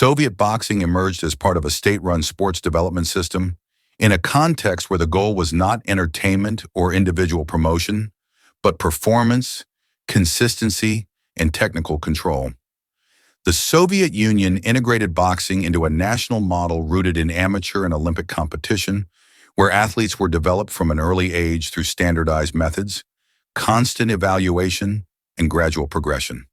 Soviet boxing emerged as part of a state-run sports development system in a context where the goal was not entertainment or individual promotion, but performance, consistency, and technical control. The Soviet Union integrated boxing into a national model rooted in amateur and Olympic competition, where athletes were developed from an early age through standardized methods, constant evaluation, and gradual progression.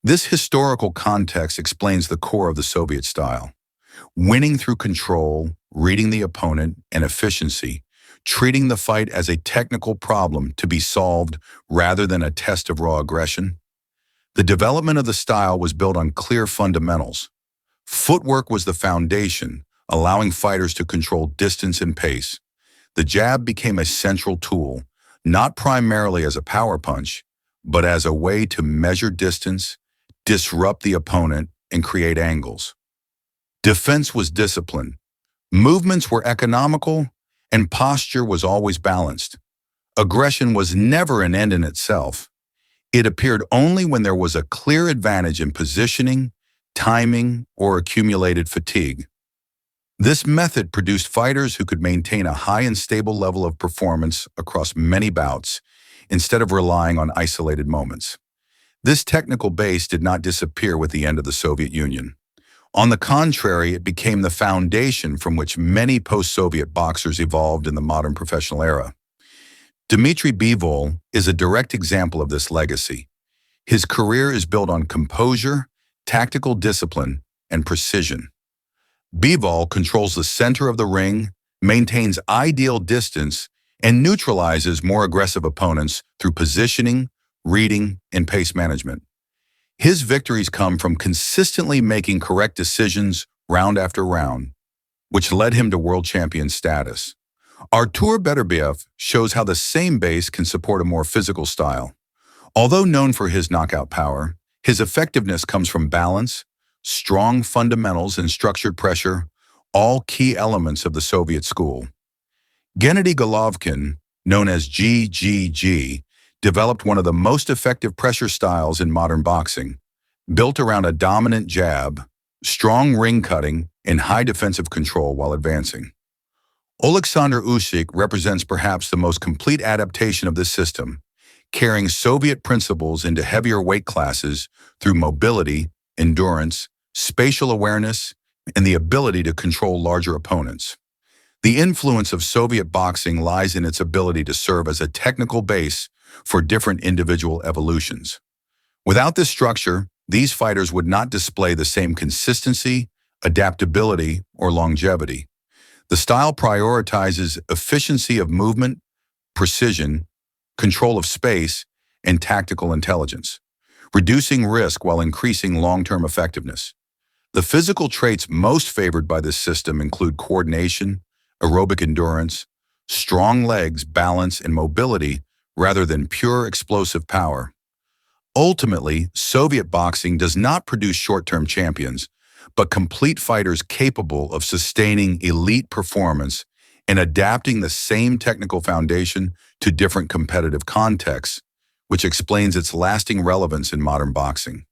This historical context explains the core of the Soviet style: winning through control, reading the opponent, and efficiency, treating the fight as a technical problem to be solved rather than a test of raw aggression. The development of the style was built on clear fundamentals. Footwork was the foundation, allowing fighters to control distance and pace. The jab became a central tool, not primarily as a power punch, but as a way to measure distance, disrupt the opponent, and create angles. Defense was discipline. Movements were economical, and posture was always balanced. Aggression was never an end in itself. It appeared only when there was a clear advantage in positioning, timing, or accumulated fatigue. This method produced fighters who could maintain a high and stable level of performance across many bouts, instead of relying on isolated moments. This technical base did not disappear with the end of the Soviet Union. On the contrary, it became the foundation from which many post-Soviet boxers evolved in the modern professional era. Dmitry Bivol is a direct example of this legacy. His career is built on composure, tactical discipline, and precision. Bivol controls the center of the ring, maintains ideal distance, and neutralizes more aggressive opponents through positioning, reading, and pace management. His victories come from consistently making correct decisions round after round, which led him to world champion status. Artur Beterbiev shows how the same base can support a more physical style. Although known for his knockout power, his effectiveness comes from balance, strong fundamentals, and structured pressure, all key elements of the Soviet school. Gennady Golovkin, known as GGG, developed one of the most effective pressure styles in modern boxing, built around a dominant jab, strong ring cutting, and high defensive control while advancing. Oleksandr Usyk represents perhaps the most complete adaptation of this system, carrying Soviet principles into heavier weight classes through mobility, endurance, spatial awareness, and the ability to control larger opponents. The influence of Soviet boxing lies in its ability to serve as a technical base for different individual evolutions. Without this structure, these fighters would not display the same consistency, adaptability, or longevity. The style prioritizes efficiency of movement, precision, control of space, and tactical intelligence, reducing risk while increasing long-term effectiveness. The physical traits most favored by this system include coordination, aerobic endurance, strong legs, balance, and mobility rather than pure explosive power. Ultimately, Soviet boxing does not produce short-term champions, but complete fighters capable of sustaining elite performance and adapting the same technical foundation to different competitive contexts, which explains its lasting relevance in modern boxing.